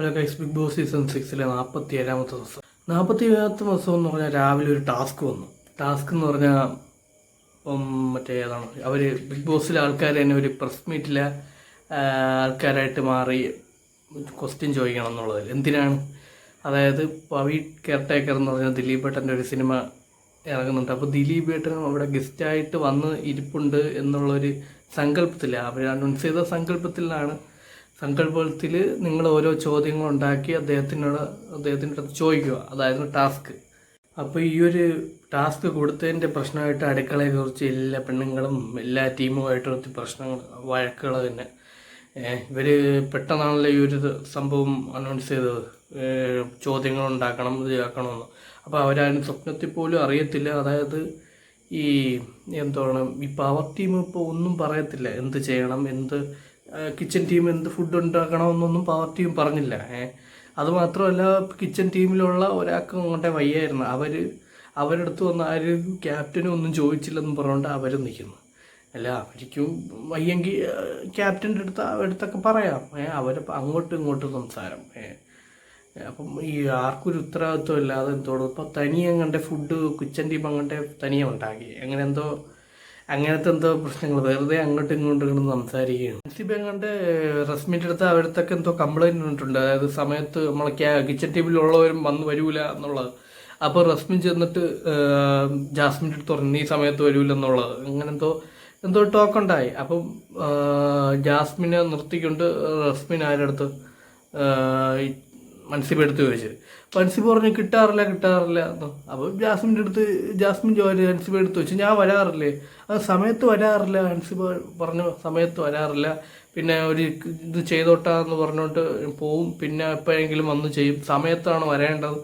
Hello guys, Bigg Boss season 6 47ാമത്തെ ദിവസം. 47ാമത്തെ ദിവസം എന്ന് പറഞ്ഞാൽ രാവിലെ ഒരു ടാസ്ക് വന്നു. ടാസ്ക് എന്ന് പറഞ്ഞാൽ മറ്റേ ഏതാണ്, അവർ ബിഗ് ബോസിലെ ആൾക്കാർ തന്നെ ഒരു പ്രസ് മീറ്റിലെ ആൾക്കാരായിട്ട് മാറി ക്വസ്റ്റ്യൻ ചോദിക്കണം എന്നുള്ളത്. എന്തിനാണ്? അതായത് പവി കെയർടേക്കർ എന്ന് പറഞ്ഞാൽ ദിലീപ് ഏട്ടൻ്റെ ഒരു സിനിമ ഇറങ്ങുന്നുണ്ട്. അപ്പോൾ ദിലീപ് ഏട്ടനും അവിടെ ഗസ്റ്റായിട്ട് വന്ന് ഇരിപ്പുണ്ട് എന്നുള്ളൊരു സങ്കല്പത്തിൽ, അവർ അനൗൺസ് ചെയ്ത സങ്കല്പത്തിൽ നിങ്ങൾ ഓരോ ചോദ്യങ്ങളുണ്ടാക്കി അദ്ദേഹത്തിൻ്റെ അടുത്ത് ചോദിക്കുക. അതായിരുന്നു ടാസ്ക്. അപ്പോൾ ഈ ഒരു ടാസ്ക് കൊടുത്തതിൻ്റെ പ്രശ്നമായിട്ട് അടുക്കളയെക്കുറിച്ച് എല്ലാ പെണ്ണുങ്ങളും എല്ലാ ടീമുമായിട്ട് പ്രശ്നങ്ങൾ, വഴക്കുകൾ തന്നെ. ഇവർ പെട്ടെന്നാണല്ലോ ഈ ഒരു സംഭവം അനൗൺസ് ചെയ്തത്, ചോദ്യങ്ങൾ ഉണ്ടാക്കണം, ഇത് ആക്കണമെന്ന്. അപ്പോൾ അവരാരും സ്വപ്നത്തിൽ പോലും അറിയത്തില്ല. അതായത് ഈ എന്താണ്, ഈ പവർ ടീം ഇപ്പോൾ ഒന്നും പറയത്തില്ല, എന്ത് ചെയ്യണം, കിച്ചൺ ടീം എന്ത് ഫുഡ് ഉണ്ടാക്കണമെന്നൊന്നും പവർ ടീം പറഞ്ഞില്ല. അതുമാത്രമല്ല, കിച്ചൺ ടീമിലുള്ള ഒരാൾക്ക് അങ്ങോട്ടേ വയ്യായിരുന്നു. അവരുടെ അടുത്ത് വന്ന് ആരും ക്യാപ്റ്റനും ഒന്നും ചോദിച്ചില്ലെന്ന് പറഞ്ഞുകൊണ്ട് അവർ നിൽക്കുന്നു. അല്ല, അവർക്കും വയ്യെങ്കിൽ ക്യാപ്റ്റൻ്റെ അടുത്തൊക്കെ പറയാം. അങ്ങോട്ടും ഇങ്ങോട്ടും സംസാരം. അപ്പം ഈ ആർക്കൊരു ഉത്തരവാദിത്വം ഇല്ലാതെ എന്തോടും ഇപ്പം തനിയെ കണ്ട ഫുഡ് കിച്ചൺ ടീം അങ്ങോട്ടെ തനിയെ ഉണ്ടാക്കി, അങ്ങനത്തെ എന്തോ പ്രശ്നങ്ങൾ, വെറുതെ അങ്ങോട്ടും ഇങ്ങോട്ടും ഇങ്ങോട്ടും സംസാരിക്കുകയാണ്. ഹൻസിബ കണ്ട് റസ്മിൻ്റെ അടുത്ത് അവരടുത്തൊക്കെ എന്തോ കംപ്ലൈൻറ്റ് വന്നിട്ടുണ്ട്. അതായത് സമയത്ത് നമ്മളെ കിച്ചൺ ടീമിലുള്ളവരും വരൂല എന്നുള്ളത്. അപ്പോൾ റസ്മിൻ ചെന്നിട്ട് ജാസ്മിൻ്റെ അടുത്ത് പറഞ്ഞു നീ സമയത്ത് വരൂല എന്നുള്ളത്. അങ്ങനെ എന്തോ ടോക്കുണ്ടായി. അപ്പം ജാസ്മിനെ നിർത്തിക്കൊണ്ട് റസ്മിൻ ആരടുത്ത് മൻസിബ എടുത്ത് ചോദിച്ചു. മൻസിബ പറഞ്ഞു കിട്ടാറില്ല എന്ന്. അപ്പോൾ ജാസ്മിൻ ഹൻസിബ എടുത്ത് വെച്ചു ഞാൻ വരാറില്ലേ, അത് സമയത്ത് വരാറില്ല. ഹൻസിബ പറഞ്ഞു സമയത്ത് വരാറില്ല, പിന്നെ ഒരു ഇത് ചെയ്തോട്ടാന്ന് പറഞ്ഞുകൊണ്ട് പോവും, പിന്നെ എപ്പോഴെങ്കിലും വന്ന് ചെയ്യും, സമയത്താണ് വരേണ്ടത്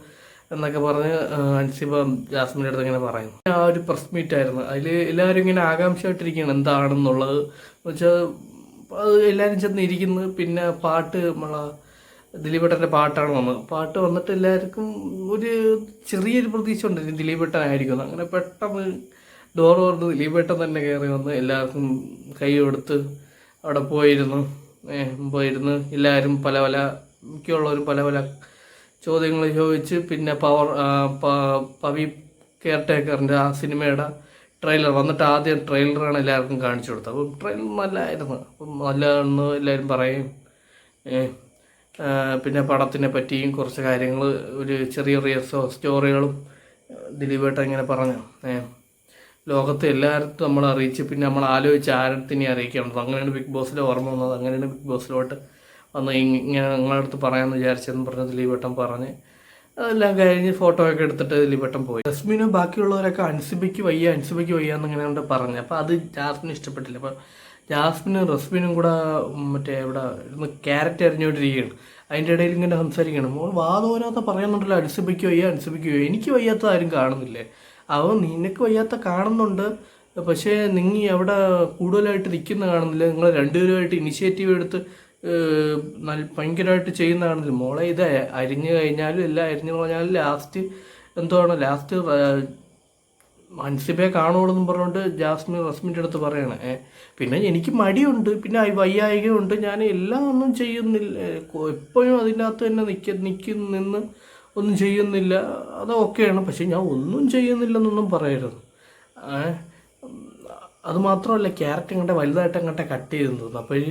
എന്നൊക്കെ പറഞ്ഞ് ഹൻസിബ ജാസ്മിൻ്റെ അടുത്ത് ഇങ്ങനെ പറയുന്നു. ആ ഒരു പ്രസ് മീറ്റായിരുന്നു. അതിൽ എല്ലാവരും ഇങ്ങനെ ആകാംക്ഷയായിട്ടിരിക്കുകയാണ് എന്താണെന്നുള്ളത്. വെച്ചാൽ അത് എല്ലാവരും ചെന്ന് ഇരിക്കുന്നു. പിന്നെ പാട്ട് ദിലീപേട്ടൻ്റെ പാട്ടാണ് വന്നത്. പാട്ട് വന്നിട്ട് എല്ലാവർക്കും ഒരു ചെറിയൊരു പ്രതീക്ഷ ഉണ്ട് ദിലീപേട്ടനായിരിക്കും. അങ്ങനെ പെട്ടെന്ന് ഡോർ തുറന്ന് ദിലീപേട്ടൻ തന്നെ കയറി വന്ന് എല്ലാവർക്കും കൈ കൊടുത്ത് അവിടെ പോയിരുന്നു. എല്ലാവരും മിക്കുള്ളവരും പല ചോദ്യങ്ങൾ ചോദിച്ച് പിന്നെ പവി കെയർടേക്കറിൻ്റെ ആ സിനിമയുടെ ട്രെയിലർ വന്നിട്ട് ആദ്യം ട്രെയിലറാണ് എല്ലാവർക്കും കാണിച്ചു കൊടുത്തത്. അപ്പം ട്രെയിലർ നല്ലതായിരുന്നു. അപ്പം നല്ലതാണെന്ന് എല്ലാവരും പറയും. പിന്നെ പടത്തിനെ പറ്റിയും കുറച്ച് കാര്യങ്ങൾ, ഒരു ചെറിയ സ്റ്റോറികളും ദിലീപേട്ടൻ ഇങ്ങനെ പറഞ്ഞു. ലോകത്തെ എല്ലായിടത്തും നമ്മൾ അറിയിച്ച് പിന്നെ നമ്മൾ ആലോചിച്ച് ആരത്തിനെ അറിയിക്കണം. അങ്ങനെയാണ് ബിഗ് ബോസിലെ ഓർമ്മ വന്നത്. അങ്ങനെയാണ് ബിഗ് ബോസിലോട്ട് വന്ന് ഇങ്ങനെ നിങ്ങളുടെ അടുത്ത് പറയാമെന്ന് വിചാരിച്ചെന്ന് പറഞ്ഞ് ദിലീപേട്ടൻ പറഞ്ഞ് അതെല്ലാം കഴിഞ്ഞ് ഫോട്ടോ ഒക്കെ എടുത്തിട്ട് ദിലീപേട്ടൻ പോയി. ജസ്മിനും ബാക്കിയുള്ളവരൊക്കെ അൻസിബയ്ക്ക് വയ്യ എന്നിങ്ങനെ പറഞ്ഞു. അപ്പോൾ അത് ജാസ്മിന് ഇഷ്ടപ്പെട്ടില്ല. അപ്പോൾ ജാസ്മിനും റസ്മിനും കൂടെ ഇവിടെ ഇരുന്ന് ക്യാരറ്റ് അരിഞ്ഞുകൊണ്ടിരിക്കുകയാണ്. അതിൻ്റെ ഇടയിൽ ഇങ്ങനെ സംസാരിക്കണം. മോൾ വാദോരാത്ത പറയുന്നുണ്ടല്ലോ അൻസിബയ്ക്ക് വയ്യ. എനിക്ക് വയ്യാത്ത ആരും കാണുന്നില്ലേ? നിനക്ക് വയ്യാത്ത കാണുന്നുണ്ട്, പക്ഷേ നിങ്ങൾ അവിടെ കൂടുതലായിട്ട് നിൽക്കുന്ന കാണുന്നില്ല. നിങ്ങൾ രണ്ടുപേരുമായിട്ട് ഇനിഷ്യേറ്റീവ് എടുത്ത് ഭയങ്കരമായിട്ട് ചെയ്യുന്ന കാണുന്നില്ല. മോളെ ഇത് അരിഞ്ഞു കഴിഞ്ഞാലും എല്ലാം അരിഞ്ഞു പറഞ്ഞാലും ലാസ്റ്റ് ഹൻസിബയെ കാണുള്ളൂന്നും പറഞ്ഞുകൊണ്ട് റസ്മിൻ്റെ അടുത്ത് പറയണേ. പിന്നെ എനിക്ക് മടിയുണ്ട്, പിന്നെ വയ്യായികയുണ്ട്, ഞാൻ എല്ലാം ഒന്നും ചെയ്യുന്നില്ല, എപ്പോഴും അതിൻ്റെ അകത്ത് തന്നെ നിന്ന് ഒന്നും ചെയ്യുന്നില്ല, അതൊക്കെയാണ്. പക്ഷെ ഞാൻ ഒന്നും ചെയ്യുന്നില്ലെന്നൊന്നും പറയരുത്. അതുമാത്രമല്ല, ക്യാരറ്റ് വലുതായിട്ട് അങ്ങോട്ടെ കട്ട് ചെയ്തെന്ന് തോന്നുന്നു. അപ്പോൾ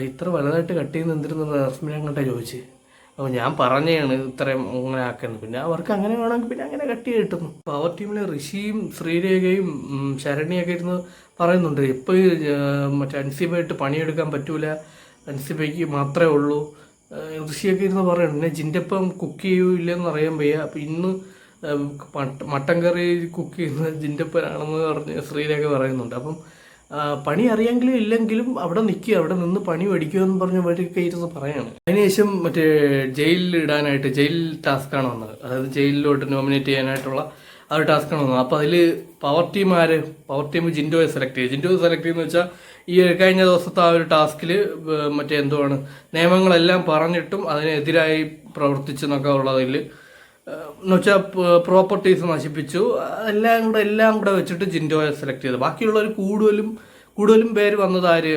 ഇത്ര വലുതായിട്ട് കട്ട് ചെയ്യുന്ന എന്തിരുന്ന് റസ്മിനെ അങ്ങോട്ടെ ചോദിച്ച്. അപ്പോൾ ഞാൻ പറഞ്ഞതാണ് ഇത്രയും അങ്ങനെ ആക്കുന്നത്. പിന്നെ അവർക്ക് അങ്ങനെ വേണമെങ്കിൽ പിന്നെ അങ്ങനെ കട്ട് കിട്ടുന്നു. പവർ ടീമിലെ ഋഷിയും ശ്രീരേഖയും ശരണ്യൊക്കെ ഇരുന്ന് പറയുന്നുണ്ട് ഇപ്പോൾ അൻസിബയായിട്ട് പണിയെടുക്കാൻ പറ്റൂല, അൻസിബയ്ക്ക് മാത്രമേ ഉള്ളൂ. ഋഷിയൊക്കെ ഇരുന്ന് പറയണം പിന്നെ ജിൻ്റെപ്പം കുക്ക് ചെയ്യൂല്ലെന്ന് അറിയാൻ വയ്യ. അപ്പോൾ ഇന്ന് മട്ടൻ കറി കുക്ക് ചെയ്യുന്നത് ജിൻ്റെപ്പനാണെന്ന് പറഞ്ഞ് ശ്രീരേഖ പറയുന്നുണ്ട്. അപ്പം പണി അറിയാമെങ്കിലും ഇല്ലെങ്കിലും അവിടെ നിന്ന് പണി പഠിക്കുമെന്ന് പറഞ്ഞ് അവരൊക്കെ ഇരുന്ന് പറയാണ്. അതിനുശേഷം ജയിൽ ടാസ്ക്കാണ് വന്നത്. അതായത് ജയിലിലോട്ട് നോമിനേറ്റ് ചെയ്യാനായിട്ടുള്ള ആ ഒരു ടാസ്ക്കാണ് വന്നത്. അപ്പോൾ അതിൽ പവർ ടീം ജിൻഡോയെ സെലക്ട് ചെയ്യുമെന്ന് വെച്ചാൽ ഈ കഴിഞ്ഞ ദിവസത്തെ ആ ഒരു ടാസ്കിൽ നിയമങ്ങളെല്ലാം പറഞ്ഞിട്ടും അതിനെതിരായി പ്രവർത്തിച്ചെന്നൊക്കെ ഉള്ളതിൽ എന്നുവെച്ചാൽ പ്രോപ്പർട്ടീസ് നശിപ്പിച്ചു, എല്ലാം കൂടെ വെച്ചിട്ട് ജിൻഡോയെ സെലക്ട് ചെയ്തു. ബാക്കിയുള്ളവർ കൂടുതലും പേര് വന്നത് ആര്,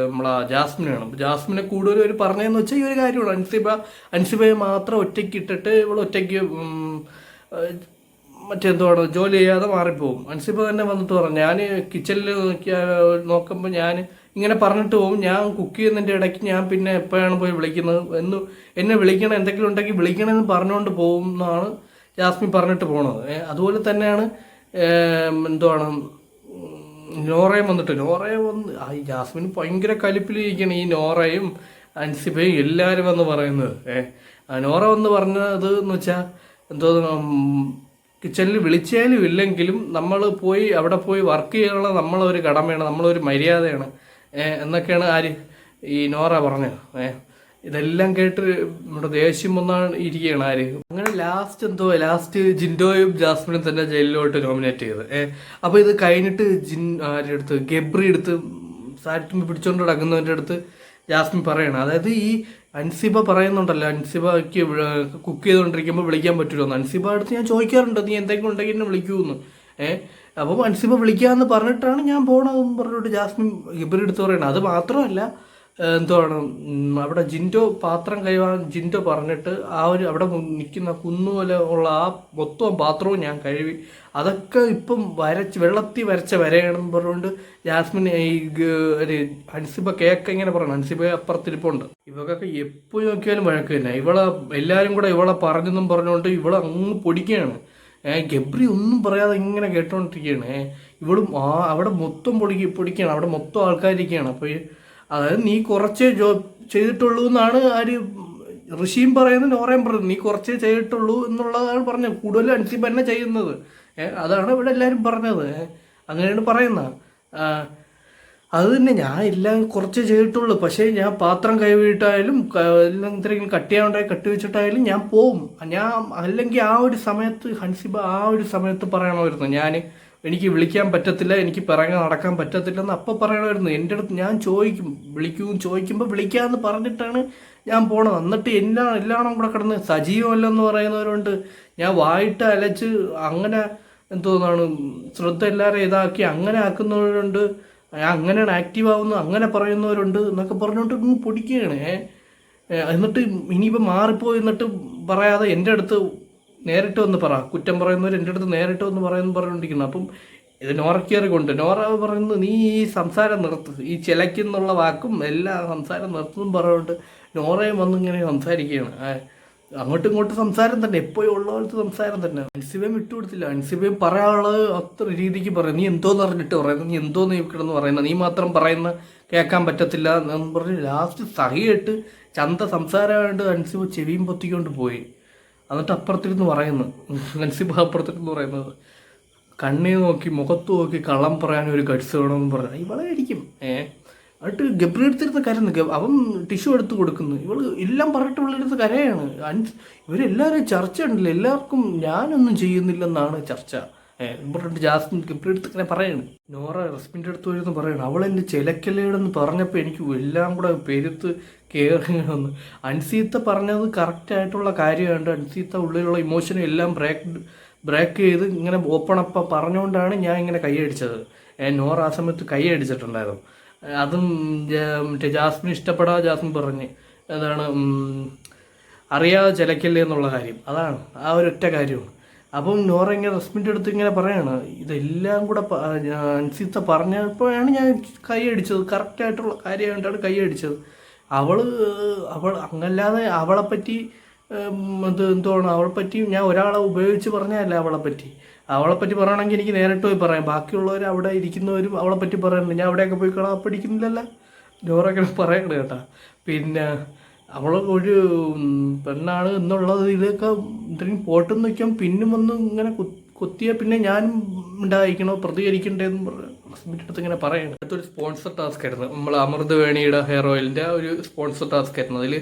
നമ്മളെ ജാസ്മിനാണ്. ജാസ്മിനെ കൂടുതലും ഒരു പറഞ്ഞതെന്ന് വെച്ചാൽ ഈ ഒരു കാര്യമാണ്, അൻസിബയെ മാത്രം ഒറ്റയ്ക്ക് ഇട്ടിട്ട് ഇവൾ ഒറ്റയ്ക്ക് മറ്റെന്തുവാണ് ജോലി ചെയ്യാതെ മാറിപ്പോവും. അൻസിബ തന്നെ വന്നിട്ട് പറഞ്ഞു, ഞാൻ കിച്ചണിൽ നോക്കുമ്പോൾ ഞാൻ ഇങ്ങനെ പറഞ്ഞിട്ട് പോകും, ഞാൻ കുക്ക് ചെയ്യുന്നതിൻ്റെ ഇടയ്ക്ക് ഞാൻ പിന്നെ എപ്പോഴാണ് പോയി വിളിക്കുന്നത് എന്നെ വിളിക്കണം, എന്തെങ്കിലും ഉണ്ടെങ്കിൽ വിളിക്കണമെന്ന് പറഞ്ഞുകൊണ്ട് പോകും എന്നാണ് ജാസ്മിൻ പറഞ്ഞിട്ട് പോണത്. അതുപോലെ തന്നെയാണ് എന്തുവാണ് നോറയും വന്നിട്ട്, നോറയെ വന്ന് ഈ ജാസ്മിൻ ഭയങ്കര കലിപ്പിലിരിക്കണം, ഈ നോറയും അൻസിബയും എല്ലാവരും വന്ന് പറയുന്നത്. നോറ വന്ന് പറഞ്ഞത് എന്ന് വെച്ചാൽ എന്തോ കിച്ചണിൽ വിളിച്ചാലും ഇല്ലെങ്കിലും നമ്മൾ പോയി അവിടെ പോയി വർക്ക് ചെയ്യാനുള്ള നമ്മളൊരു കടമയാണ്, നമ്മളൊരു മര്യാദയാണ് എന്നൊക്കെയാണ് ആര് ഈ നോറ പറഞ്ഞത്. ഇതെല്ലാം കേട്ട് നമ്മുടെ ദേഷ്യം ഒന്നാണ് ഇരിക്കുകയാണ് ആര്. അങ്ങനെ ലാസ്റ്റ് ജിൻഡോയും ജാസ്മിനും തന്നെ ജയിലിലോട്ട് നോമിനേറ്റ് ചെയ്ത്. അപ്പോൾ ഇത് കഴിഞ്ഞിട്ട് ആരുടെ അടുത്ത് ഗബ്രി എടുത്ത് സാറ്റുമ്പ് പിടിച്ചോണ്ട് നടക്കുന്നവൻ്റെ അടുത്ത് ജാസ്മിൻ പറയണം, അതായത് ഈ അൻസിബ പറയുന്നുണ്ടല്ലോ, അൻസിബയ്ക്ക് കുക്ക് ചെയ്തുകൊണ്ടിരിക്കുമ്പോൾ വിളിക്കാൻ പറ്റുമല്ലോ. അൻസിബ അടുത്ത് ഞാൻ ചോദിക്കാറുണ്ട്, നീ എന്തെങ്കിലും ഉണ്ടെങ്കിൽ എന്നെ വിളിക്കൂന്ന്. അപ്പം അൻസിബ വിളിക്കാമെന്ന് പറഞ്ഞിട്ടാണ് ഞാൻ പോകണമെന്ന് പറഞ്ഞിട്ട് ജാസ്മിൻ ഗബ്രി എടുത്ത് പറയണം. അത് മാത്രമല്ല എന്തുവാണ് അവിടെ ജിൻഡോ പറഞ്ഞിട്ട് അവിടെ നിൽക്കുന്ന കുന്നുപോലെ ഉള്ള ആ മൊത്തം പാത്രവും ഞാൻ കഴുകി, അതൊക്കെ ഇപ്പം വെള്ളത്തിൽ വരച്ച വരയാണെന്ന് പറഞ്ഞുകൊണ്ട് ജാസ്മിൻ ഒരു അൻസിബ കേക്ക് ഇങ്ങനെ പറയണം, അൻസിബ അപ്പുറത്തിരിപ്പുണ്ട്. ഇവക്കൊക്കെ എപ്പോൾ നോക്കിയാലും വഴക്ക് തന്നെ. എല്ലാവരും കൂടെ ഇവളെ പറഞ്ഞെന്നും പറഞ്ഞുകൊണ്ട് ഇവളെ അങ്ങ് പൊടിക്കുകയാണ്. ഗബ്രി ഒന്നും പറയാതെ ഇങ്ങനെ കേട്ടോണ്ടിരിക്കുകയാണ്. ഇവളും അവിടെ മൊത്തം പൊടിക്കുകയാണ്, അവിടെ മൊത്തം ആൾക്കാരിരിക്കുകയാണ്. അപ്പോൾ അതായത് നീ കുറച്ചേ ചെയ്തിട്ടുള്ളൂ എന്നാണ് ആര് ഋഷിയും പറയുന്നത്, നോറയും പറയുന്നത്. നീ കുറച്ചേ ചെയ്തിട്ടുള്ളൂ എന്നുള്ളതാണ് പറഞ്ഞത്, കൂടുതലും അൻസിബ തന്നെ ചെയ്യുന്നത്. അതാണ് ഇവിടെ എല്ലാവരും പറഞ്ഞത്. അങ്ങനെയാണ് പറയുന്നത്. അത് തന്നെ, ഞാൻ എല്ലാം കുറച്ചേ ചെയ്തിട്ടുള്ളൂ, പക്ഷേ ഞാൻ പാത്രം കൈവിട്ടായാലും എന്തെങ്കിലും കട്ട് ചെയ്യാണ്ടായി കട്ട് വെച്ചിട്ടായാലും ഞാൻ പോവും. അല്ലെങ്കിൽ ആ ഒരു സമയത്ത് അൻസിബ ആ ഒരു സമയത്ത് പറയണമായിരുന്നു, എനിക്ക് വിളിക്കാൻ പറ്റത്തില്ല, എനിക്ക് പിറകെ നടക്കാൻ പറ്റത്തില്ലെന്ന് അപ്പം പറയണമായിരുന്നു. എൻ്റെ അടുത്ത് ഞാൻ ചോദിക്കുമ്പോൾ വിളിക്കാമെന്ന് പറഞ്ഞിട്ടാണ് ഞാൻ പോണത്. എന്നിട്ട് എല്ലാവരും കൂടെ കിടന്ന് സജീവമല്ലെന്ന് പറയുന്നവരുണ്ട്, ഞാൻ വായിട്ട് അലച്ച് അങ്ങനെ എന്തോന്നാണ് ശ്രദ്ധ എല്ലാവരും ഇതാക്കി അങ്ങനെ ആക്കുന്നവരുണ്ട്, അങ്ങനെയാണ് ആക്റ്റീവ് ആവുന്നത് അങ്ങനെ പറയുന്നവരുണ്ട് എന്നൊക്കെ പറഞ്ഞുകൊണ്ട് ഇങ്ങ് പൊടിക്കുകയാണ്. എന്നിട്ട് ഇനിയിപ്പോൾ മാറിപ്പോയി എന്നിട്ട് പറയാതെ എൻ്റെ അടുത്ത് നേരിട്ട് വന്ന് പറ, കുറ്റം പറയുന്നവർ എൻ്റെ അടുത്ത് നേരിട്ട് വന്ന് പറഞ്ഞുകൊണ്ടിരിക്കുന്നു. അപ്പം ഇത് നോറക്കേറിക്കൊണ്ട് നോറ പറയുന്നത്, നീ ഈ സംസാരം നിർത്ത്, ഈ ചിലയ്ക്കുന്നുള്ള വാക്കും എല്ലാ സംസാരം നിർത്തും പറഞ്ഞുകൊണ്ട് നോറയും വന്നിങ്ങനെ സംസാരിക്കുകയാണ്. അങ്ങോട്ടും ഇങ്ങോട്ടും സംസാരം തന്നെ, എപ്പോഴും ഉള്ളവർക്ക് സംസാരം തന്നെ. അൻസിബയും വിട്ടുകൊടുത്തില്ല, അൻസിബയും പറയാനുള്ളത് അത്ര രീതിക്ക് പറയും. നീ എന്തോന്ന് പറഞ്ഞിട്ട് പറയുന്നത്, നീ എന്തോന്ന് കിടന്ന് പറയുന്നത്, നീ മാത്രം പറയുന്ന കേൾക്കാൻ പറ്റത്തില്ല എന്ന് പറഞ്ഞ് ലാസ്റ്റ് സഹിയായിട്ട് ചന്ത സംസാരമായിട്ട് അൻസിബ ചെവിയും പൊത്തിക്കൊണ്ട് പോയി. എന്നിട്ട് അപ്പുറത്തിരുന്ന് പറയുന്നു, അൻസിബ അപ്പുറത്തിരുന്ന് പറയുന്നത്, കണ്ണേ നോക്കി മുഖത്ത് നോക്കി കള്ളം പറയാനൊരു ഗഡ്സ് വേണമെന്ന് പറഞ്ഞു ഇവളെ അടിക്കും. എന്നിട്ട് ഗബ്രി എടുത്തിരുന്ന് കരയുന്നു, അവൻ ടിഷ്യൂ എടുത്ത് കൊടുക്കുന്നു, ഇവള് എല്ലാം പറഞ്ഞിട്ട് ഇവളെടുത്ത് കരയാണ്. ഇവരെല്ലാവരും ചർച്ച ഉണ്ടല്ലോ, എല്ലാവർക്കും ഞാനൊന്നും ചെയ്യുന്നില്ലെന്നാണ് ചർച്ച. പറഞ്ഞിട്ട് ജാസ്മിൻ ഗബ്രി എടുത്ത് ഇങ്ങനെ പറയാണ്. നോറ റസ്മിൻ്റെ അടുത്ത് വരുന്നു പറയണം, അവളെന്നെ ചിലക്കല്ലേടെന്ന് പറഞ്ഞപ്പോൾ എനിക്ക് എല്ലാം കൂടെ പെരുത്ത് കയറിയെന്ന്. അൻസീത്ത പറഞ്ഞത് കറക്റ്റായിട്ടുള്ള കാര്യമുണ്ട്, അൻസീത്ത ഉള്ളിലുള്ള ഇമോഷനും എല്ലാം ബ്രേക്ക് ചെയ്ത് ഇങ്ങനെ ഓപ്പണപ്പം പറഞ്ഞുകൊണ്ടാണ് ഞാൻ ഇങ്ങനെ കൈയടിച്ചത്. നോറ ആ സമയത്ത് കൈയടിച്ചിട്ടുണ്ടായിരുന്നു. അതും മറ്റേ ജാസ്മിൻ ഇഷ്ടപ്പെടാതെ ജാസ്മിൻ പറഞ്ഞ് എന്താണ് അറിയാതെ ചിലക്കല്ലേ എന്നുള്ള കാര്യം, അതാണ് ആ ഒരൊറ്റ കാര്യമാണ്. അപ്പം നോറ ഇങ്ങനെ റസ്മിൻ്റെ അടുത്ത് ഇങ്ങനെ പറയാണ്, ഇതെല്ലാം കൂടെ അൻസീത്ത പറഞ്ഞപ്പോഴാണ് ഞാൻ കൈയടിച്ചത്, കറക്റ്റായിട്ടുള്ള കാര്യമായിട്ടാണ് കൈയടിച്ചത്. അവൾ അങ്ങല്ലാതെ അവളെപ്പറ്റി അവളെപ്പറ്റി ഞാൻ ഒരാളെ ഉപയോഗിച്ച് പറഞ്ഞതല്ല. അവളെപ്പറ്റി പറയണമെങ്കിൽ എനിക്ക് നേരിട്ട് പോയി പറയാം, ബാക്കിയുള്ളവർ അവിടെ ഇരിക്കുന്നവരും അവളെപ്പറ്റി പറയുന്നുണ്ട്. ഞാൻ അവിടെയൊക്കെ പോയി പഠിക്കുന്നില്ലല്ലോ, നോറൊക്കെ പറയണ്ട കേട്ടാ. പിന്നെ അവൾ ഒരു പെണ്ണാണ് എന്നുള്ളത് ഇതൊക്കെ എന്തെങ്കിലും പോട്ടെന്ന് വയ്ക്കാം, പിന്നും വന്ന് ഇങ്ങനെ കൊത്തിയാൽ പിന്നെ ഞാനും ഉണ്ടായിരിക്കണോ പ്രതികരിക്കണ്ടേന്ന് ഹസ്ബൻഡിൻ്റെ അടുത്ത് ഇങ്ങനെ പറയണം. അടുത്തൊരു സ്പോൺസർ ടാസ്ക് ആയിരുന്നു, നമ്മൾ അമൃത് വേണിയുടെ ഹെയർ ഓയിലിൻ്റെ ഒരു സ്പോൺസർ ടാസ്ക് ആയിരുന്നു. അതിൽ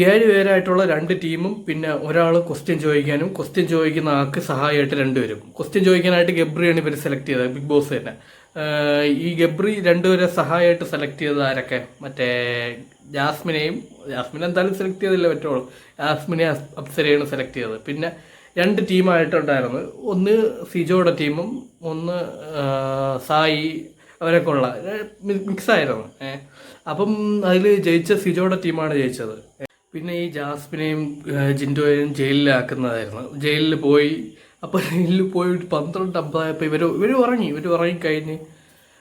7 പേരായിട്ടുള്ള 2 ടീമും പിന്നെ ഒരാൾ ക്വസ്റ്റ്യൻ ചോദിക്കാനും, ക്വസ്റ്റ്യൻ ചോദിക്കുന്ന ആൾക്ക് സഹായമായിട്ട് 2 പേരും. ക്വസ്റ്റ്യൻ ചോദിക്കാനായിട്ട് ഗബ്രിയാണ് ഇവർ സെലക്ട് ചെയ്തത്, ബിഗ് ബോസ് തന്നെ. ഈ ഗബ്രി 2 പേരെ സഹായമായിട്ട് സെലക്ട് ചെയ്തത് ആരൊക്കെ, മറ്റേ ജാസ്മിൻ എന്തായാലും സെലക്ട് ചെയ്തില്ല പറ്റുള്ളൂ, ജാസ്മിനെ അപ്സരയാണ് സെലക്ട് ചെയ്തത്. പിന്നെ 2 ടീമായിട്ടുണ്ടായിരുന്നു, ഒന്ന് സിജോയുടെ ടീമും ഒന്ന് സായി അവരൊക്കെ ഉള്ള മിക്സായിരുന്നു. അപ്പം അതിൽ ജയിച്ച സിജോയുടെ ടീമാണ് ജയിച്ചത്. പിന്നെ ഈ ജാസ്മിനെയും ജിൻഡോയെയും ജയിലിലാക്കുന്നതായിരുന്നു. ജയിലിൽ പോയി. അപ്പോൾ ജയിലിൽ പോയി 12:50 ഇവർ ഉറങ്ങിക്കഴിഞ്ഞ്.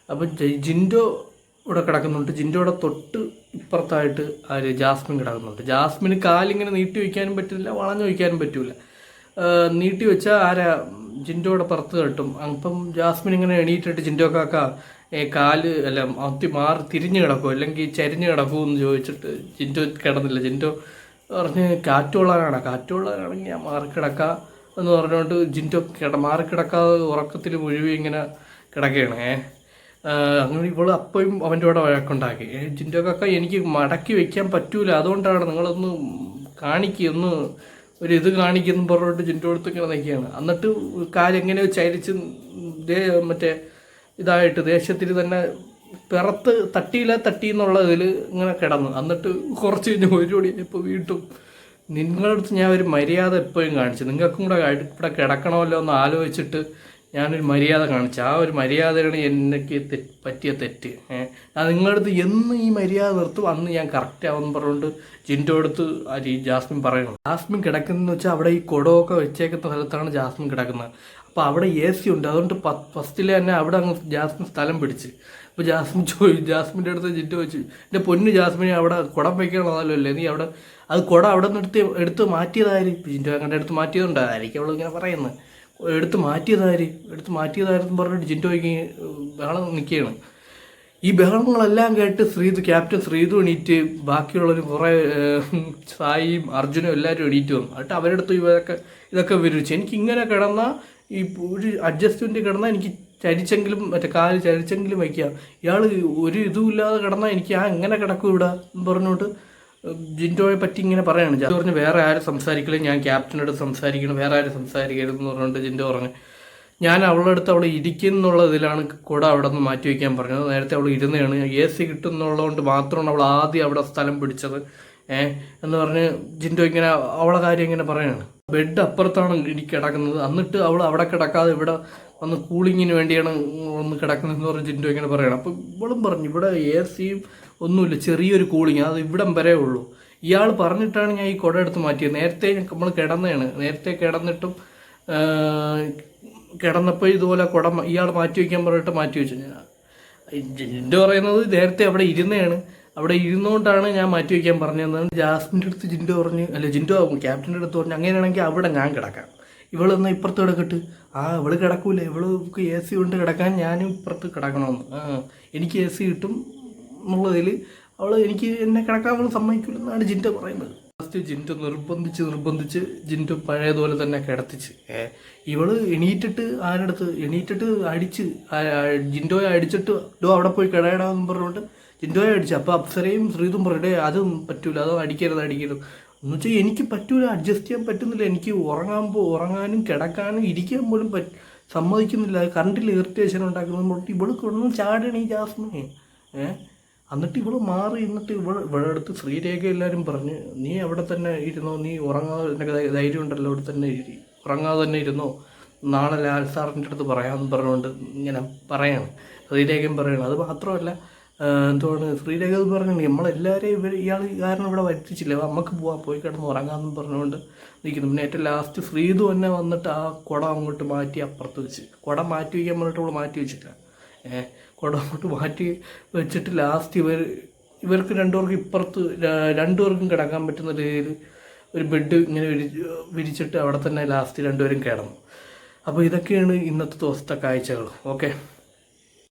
അപ്പം ജിൻഡോ ഇവിടെ കിടക്കുന്നുണ്ട്. ജിൻഡോയുടെ തൊട്ട് ഇപ്പുറത്തായിട്ട് ആര് ജാസ്മിൻ കിടക്കുന്നുണ്ട്. ജാസ്മിന് കാലിങ്ങനെ നീട്ടി വയ്ക്കാനും പറ്റില്ല, വളഞ്ഞു വയ്ക്കാനും പറ്റില്ല. നീട്ടി വെച്ചാൽ ആരാ ജിൻഡോയുടെ പുറത്ത് കെട്ടും. അപ്പം ജാസ്മിൻ ഇങ്ങനെ എണീറ്റിട്ട് ജിൻഡോ കാക്ക കാല് അല്ല മാറി തിരിഞ്ഞ് കിടക്കുമോ അല്ലെങ്കിൽ ചരിഞ്ഞ് കിടക്കുമോ എന്ന് ചോദിച്ചിട്ട് ജിൻഡോ കിടന്നില്ല. ജിൻഡോ പറഞ്ഞ് കാറ്റുകൊള്ളാനാണെങ്കിൽ ഞാൻ മാറിക്കിടക്കാം എന്ന് പറഞ്ഞുകൊണ്ട് ജിൻഡോ മാറിക്കിടക്കാതെ ഉറക്കത്തിൽ മുഴുവൻ ഇങ്ങനെ കിടക്കുകയാണ്. അങ്ങനെ ഇവള് അപ്പോഴും അവൻ്റെ കൂടെ വഴക്കുണ്ടാക്കി. ജിൻഡോ കാക്ക എനിക്ക് മടക്കി വെക്കാൻ പറ്റൂല, അതുകൊണ്ടാണ് നിങ്ങളൊന്ന് കാണിക്കൊന്ന് ഒരു ഇത് കാണിക്കുന്നു പറഞ്ഞിട്ട് ജിൻഡോ അടുത്ത് ഇങ്ങനെ നിൽക്കുകയാണ്. എന്നിട്ട് കാലെങ്ങനെയോ ചരിച്ച് മറ്റേ ഇതായിട്ട് ദേഷ്യത്തിൽ തന്നെ പിറത്ത് തട്ടി എന്നുള്ള ഇതിൽ ഇങ്ങനെ കിടന്നു. എന്നിട്ട് കുറച്ച് കഴിഞ്ഞ് 1 മണിയായപ്പോൾ വീട്ടും നിങ്ങളടുത്ത് ഞാൻ ഒരു മര്യാദ എപ്പോഴും കാണിച്ചു. നിങ്ങൾക്കും കൂടെ ഇവിടെ കിടക്കണമല്ലോ എന്ന് ആലോചിച്ചിട്ട് ഞാനൊരു മര്യാദ കാണിച്ചു. ആ ഒരു മര്യാദയാണ് എനിക്ക് പറ്റിയ തെറ്റ്. നിങ്ങളടുത്ത് എന്ന് ഈ മര്യാദ നിർത്തും അന്ന് ഞാൻ കറക്റ്റ് ആവുമെന്ന് പറഞ്ഞുകൊണ്ട് ജിൻഡോ അടുത്ത് ജാസ്മിൻ പറയണം. ജാസ്മിൻ കിടക്കുന്നതെന്ന് വെച്ചാൽ അവിടെ ഈ കുടമൊക്കെ വെച്ചേക്കുന്ന സ്ഥലത്താണ് ജാസ്മിൻ കിടക്കുന്നത്. അപ്പോൾ അവിടെ AC ഉണ്ട്. അതുകൊണ്ട് ഫസ്റ്റിൽ തന്നെ അവിടെ അങ്ങ് ജാസ്മിൻ സ്ഥലം പിടിച്ച്. അപ്പോൾ ജാസ്മിൻ്റെ അടുത്ത് ജിൻഡോ വെച്ച്, എൻ്റെ പൊന്ന് ജാസ്മിനെ അവിടെ കുടം വയ്ക്കണമല്ലോ, നീ അവിടെ അത് കുടം അവിടെ നിന്ന് എടുത്ത് മാറ്റിയതാര്? ജിൻഡോ അങ്ങനെ എടുത്ത് മാറ്റിയതുണ്ടായിരിക്കും അവളിങ്ങനെ പറയുന്നത്. എടുത്ത് മാറ്റിയതായിരുന്നു പറഞ്ഞിട്ട് ജിൻഡോയ്ക്ക് ബഹളം നിൽക്കുകയാണ്. ഈ ബഹളങ്ങളെല്ലാം കേട്ട് ക്യാപ്റ്റൻ ശ്രീതു എണീറ്റ് ബാക്കിയുള്ളവർ കുറേ സായിയും അർജുനും എല്ലാവരും എണീറ്റ് വന്നു. എന്നിട്ട് അവരുടെ അടുത്ത് ഇതൊക്കെ വിവരിച്ചു. എനിക്ക് ഇങ്ങനെ കിടന്നാൽ ഈ ഒരു അഡ്ജസ്റ്റ്മെൻറ്റ് കിടന്നാൽ എനിക്ക് ചരിച്ചെങ്കിലും കാല് ചരിച്ചെങ്കിലും വയ്ക്കാം, ഇയാൾ ഒരു ഇതുമില്ലാതെ കിടന്നാൽ എനിക്ക് എങ്ങനെ കിടക്കും ഇവിടെ എന്ന് പറഞ്ഞുകൊണ്ട് ജിൻഡോയെ പറ്റി ഇങ്ങനെ പറയാണ്. ജിൻഡോ പറഞ്ഞ് വേറെ ആരും സംസാരിക്കില്ല, ഞാൻ ക്യാപ്റ്റനോട് സംസാരിക്കണം, വേറെ ആരും സംസാരിക്കരുതെന്ന് പറഞ്ഞിട്ട് ജിൻഡോ പറഞ്ഞു. ഞാൻ അവളുടെ അടുത്ത് അവിടെ ഇരിക്കുന്നുള്ള ഇതിലാണ് കുട അവിടെ നിന്ന് മാറ്റി വയ്ക്കാൻ പറഞ്ഞത്. നേരത്തെ അവൾ ഇരുന്നതാണ്. AC കിട്ടുന്നുള്ളതുകൊണ്ട് മാത്രമാണ് അവൾ ആദ്യം അവിടെ സ്ഥലം പിടിച്ചത് എന്ന് പറഞ്ഞ് ജിൻഡോ ഇങ്ങനെ അവളെ കാര്യം ഇങ്ങനെ പറയാണ്. ബെഡ് അപ്പുറത്താണ് എനിക്ക് കിടക്കുന്നത്, എന്നിട്ട് അവൾ അവിടെ കിടക്കാതെ ഇവിടെ വന്ന് കൂളിങ്ങിന് വേണ്ടിയാണ് ഒന്ന് കിടക്കുന്നതെന്ന് പറഞ്ഞ് ജിൻഡോ ഇങ്ങനെ പറയണം. അപ്പോൾ ഇവളും പറഞ്ഞു ഇവിടെ AC ഒന്നുമില്ല, ചെറിയൊരു കൂളിങ്, അത് ഇവിടം വരെ ഉള്ളൂ. ഇയാൾ പറഞ്ഞിട്ടാണ് ഞാൻ ഈ കുട എടുത്ത് മാറ്റിയത്. നേരത്തെ നമ്മൾ കിടന്നതാണ്. നേരത്തെ കിടന്നപ്പോൾ ഇതുപോലെ കുട ഇയാൾ മാറ്റി വയ്ക്കാൻ പറഞ്ഞിട്ട് മാറ്റി വെച്ചു. ജിൻഡോ പറയുന്നത് നേരത്തെ അവിടെ ഇരുന്നതാണ്, അവിടെ ഇരുന്നുകൊണ്ടാണ് ഞാൻ മാറ്റി വയ്ക്കാൻ പറഞ്ഞതെന്നാണ്. ജാസ്മിൻ്റെ അടുത്ത് ജിൻഡോ ക്യാപ്റ്റൻ്റെ അടുത്ത് പറഞ്ഞു അങ്ങനെയാണെങ്കിൽ അവിടെ ഞാൻ കിടക്കാം, ഇവളൊന്ന് ഇപ്പുറത്ത് കിടക്കട്ട്. ഇവള് കിടക്കൂല, ഇവൾക്ക് AC കൊണ്ട് കിടക്കാൻ ഞാനും ഇപ്പുറത്ത് കിടക്കണമെന്ന്. എനിക്ക് AC കിട്ടും എന്നുള്ളതിൽ എനിക്ക് എന്നെ കിടക്കാൻ അവൾ സമ്മതിക്കില്ലെന്നാണ് ജിൻഡോ പറയുന്നത്. ലാസ്റ്റ് ജിൻഡോ നിർബന്ധിച്ച് ജിൻഡോ പഴയതുപോലെ തന്നെ കിടത്തിച്ച്. ഇവള് എണീറ്റിട്ട് അടിച്ച് ജിൻഡോയെ അടിച്ചിട്ട് അവിടെ പോയി കിടയിടാന്ന് പറഞ്ഞുകൊണ്ട് ജിൻഡോയെ അടിച്ചു. അപ്പോൾ അപ്സരയും ശ്രീതും പറയട്ടെ അതും പറ്റൂല, അത് അടിക്കരുത് എന്ന് വെച്ചാൽ എനിക്ക് പറ്റൂല, അഡ്ജസ്റ്റ് ചെയ്യാൻ പറ്റുന്നില്ല. എനിക്ക് ഉറങ്ങാനും കിടക്കാനും ഇരിക്കാൻ പോലും സമ്മതിക്കുന്നില്ല. കറണ്ടിൽ ഇറിറ്റേഷൻ ഉണ്ടാക്കുന്നത് ഇവള് കൊണ്ടു ചാടണി ജാസ്മിനെ. എന്നിട്ട് ഇവള് മാറി. എന്നിട്ട് ഇവിടെ അടുത്ത് ശ്രീരേഖ എല്ലാവരും പറഞ്ഞ് നീ അവിടെ തന്നെ ഇരുന്നോ, നീ ഉറങ്ങാതെ ധൈര്യം ഉണ്ടല്ലോ, അവിടെ തന്നെ ഉറങ്ങാതെ തന്നെ ഇരുന്നോ, നാളെ ലാൽ സാറിൻ്റെ അടുത്ത് പറയാമെന്ന് പറഞ്ഞുകൊണ്ട് ഇങ്ങനെ പറയണം. ശ്രീരേഖയും പറയണം. അത് മാത്രമല്ല ശ്രീരേഖ പറഞ്ഞു നമ്മളെല്ലാവരെയും ഇയാൾ കാരണം ഇവിടെ വരുത്തിച്ചില്ല, നമുക്ക് പോയി കിടന്ന് ഉറങ്ങാമെന്ന് പറഞ്ഞുകൊണ്ട് നിൽക്കുന്നു. പിന്നെ ഏറ്റവും ലാസ്റ്റ് ശ്രീതു തന്നെ വന്നിട്ട് ആ കുട അങ്ങോട്ട് മാറ്റി അപ്പുറത്ത് വെച്ച്. കുട മാറ്റി വയ്ക്കാൻ പറഞ്ഞിട്ട് അവൾ മാറ്റി വെച്ചില്ല. കുട അങ്ങോട്ട് മാറ്റി വെച്ചിട്ട് ലാസ്റ്റ് ഇവർക്ക് രണ്ടുപേർക്കും കിടക്കാൻ പറ്റുന്ന രീതിയിൽ ഒരു ബെഡ് ഇങ്ങനെ വിരിച്ചിട്ട് അവിടെ തന്നെ ലാസ്റ്റ് രണ്ടുപേരും കിടന്നു. അപ്പോൾ ഇതൊക്കെയാണ് ഇന്നത്തെ ദിവസത്തെ കാഴ്ചകൾ. ഓക്കെ.